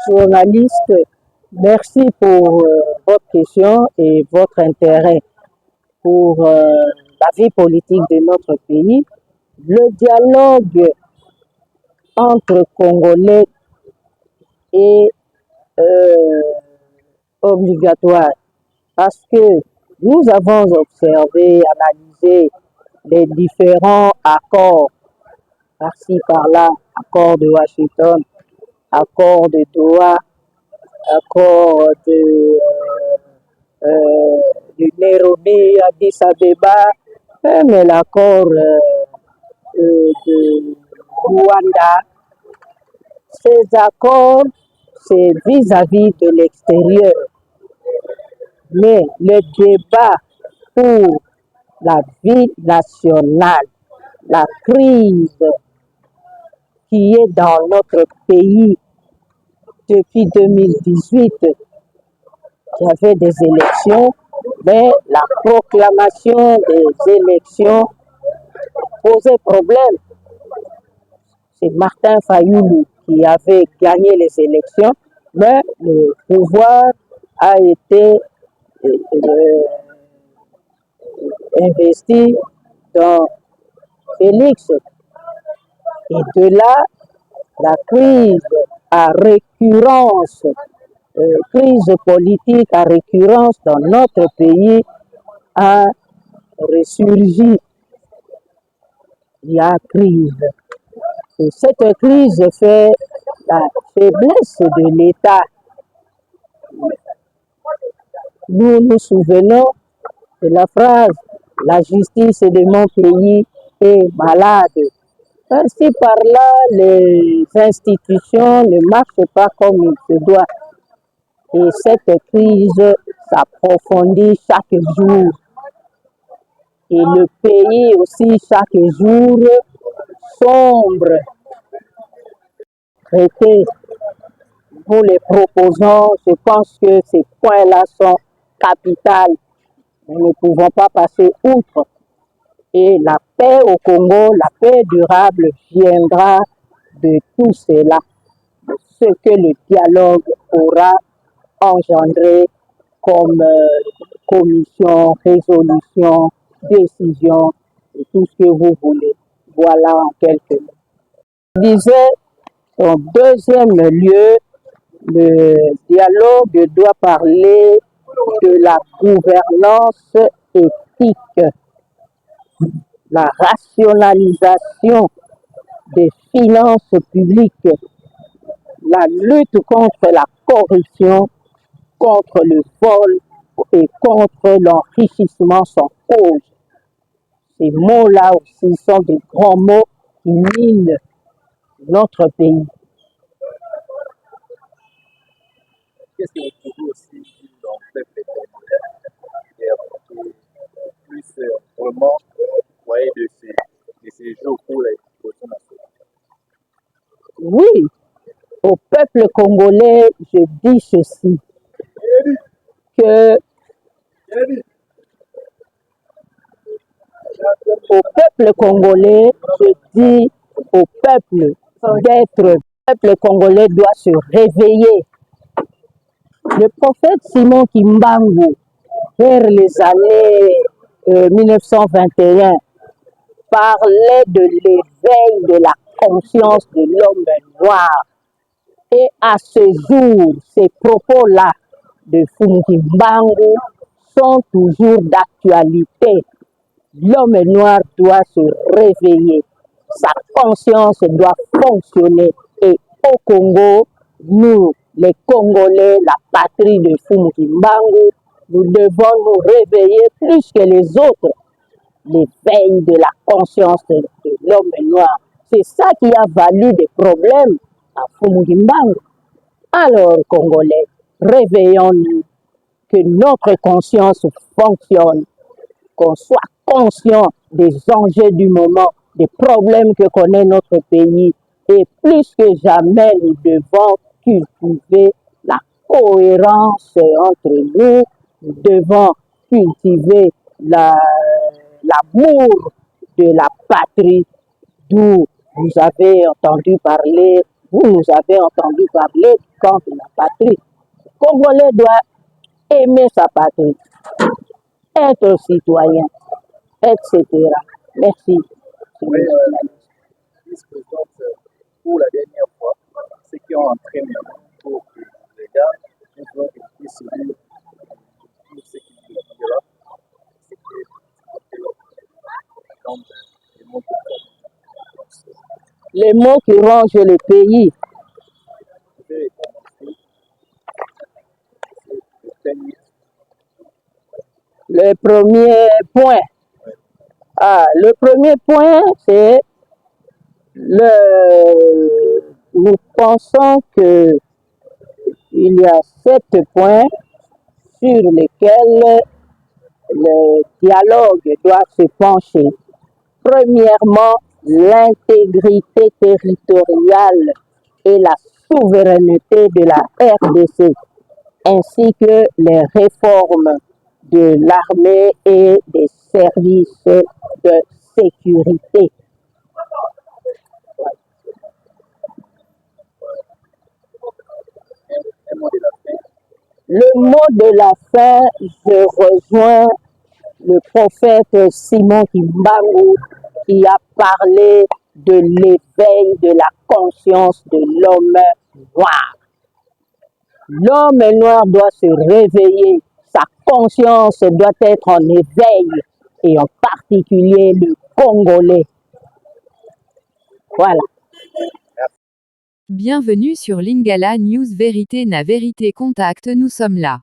Journaliste, merci pour votre question et votre intérêt pour la vie politique de notre pays. Le dialogue entre Congolais est obligatoire parce que nous avons observé, analysé les différents accords par-ci, par-là, accord de Washington, accord de Doha, accord de Nairobi, Addis Abeba, mais l'accord de Rwanda. Ces accords, c'est vis-à-vis de l'extérieur. Mais le débat pour la vie nationale, la crise qui est dans notre pays depuis 2018, il y avait des élections, mais la proclamation des élections posait problème. C'est Martin Fayoulou qui avait gagné les élections, mais le pouvoir a été investi dans Félix. Et de là, la crise à récurrence, crise politique à récurrence dans notre pays a ressurgi. Il y a crise. Et cette crise fait la faiblesse de l'État. Nous nous souvenons de la phrase « La justice de mon pays est malade ». Ainsi par-là, les institutions ne marchent pas comme il se doit. Et cette crise s'approfondit chaque jour. Et le pays aussi, chaque jour, sombre. Traité, nous les proposons, je pense que ces points-là sont capitaux. Nous ne pouvons pas passer outre. Et la paix au Congo, la paix durable viendra de tout cela, de ce que le dialogue aura engendré comme commission, résolution, décision, et tout ce que vous voulez. Voilà en quelques mots. Je disais, en deuxième lieu, le dialogue doit parler de la gouvernance éthique, la rationalisation des finances publiques, la lutte contre la corruption, contre le vol et contre l'enrichissement sans cause. Ces mots-là aussi sont des grands mots qui minent notre pays. Qu'est-ce que vous trouvez aussi dans le peuple congolais plus vraiment voyez de ces jours pour les oppositions nationales? Oui, au peuple congolais, je dis ceci, que au peuple congolais, je dis au peuple d'être, le peuple congolais doit se réveiller. Le prophète Simon Kimbangu, vers les années 1921, parlait de l'éveil de la conscience de l'homme noir. Et à ce jour, ces propos-là de Kimbangu sont toujours d'actualité. L'homme noir doit se réveiller, sa conscience doit fonctionner. Et au Congo, nous, les Congolais, la patrie de Kimbangu, nous devons nous réveiller plus que les autres. L'éveil de la conscience de l'homme noir. C'est ça qui a valu des problèmes à Kimbangu. Alors, Congolais, réveillons-nous, que notre conscience fonctionne, qu'on soit conscient des enjeux du moment, des problèmes que connaît notre pays. Et plus que jamais, nous devons cultiver la cohérence entre nous. Nous devons cultiver l'amour de la patrie, d'où vous avez entendu parler, vous nous avez entendu parler du camp de la patrie. Le Congolais doit aimer sa patrie, être citoyen, etc. Merci. Oui, vice-présidente, pour la dernière fois, ceux qui ont entraîné pour que les gars, nous devons qu'ils puissent vivre tout ce qui est là, c'est que donc, les mots Les mots qui rongent le pays. Le premier point. Le premier point, c'est nous pensons que il y a 7 points sur lesquels le dialogue doit se pencher. Premièrement, l'intégrité territoriale et la souveraineté de la RDC, ainsi que les réformes de l'armée et des services de sécurité. Le mot de la fin, je rejoins le prophète Simon Kimbangu qui a parlé de l'éveil de la conscience de l'homme noir. L'homme noir doit se réveiller, sa conscience doit être en éveil, et en particulier le Congolais. Voilà. Bienvenue sur Lingala News Vérité na Vérité Contact, nous sommes là.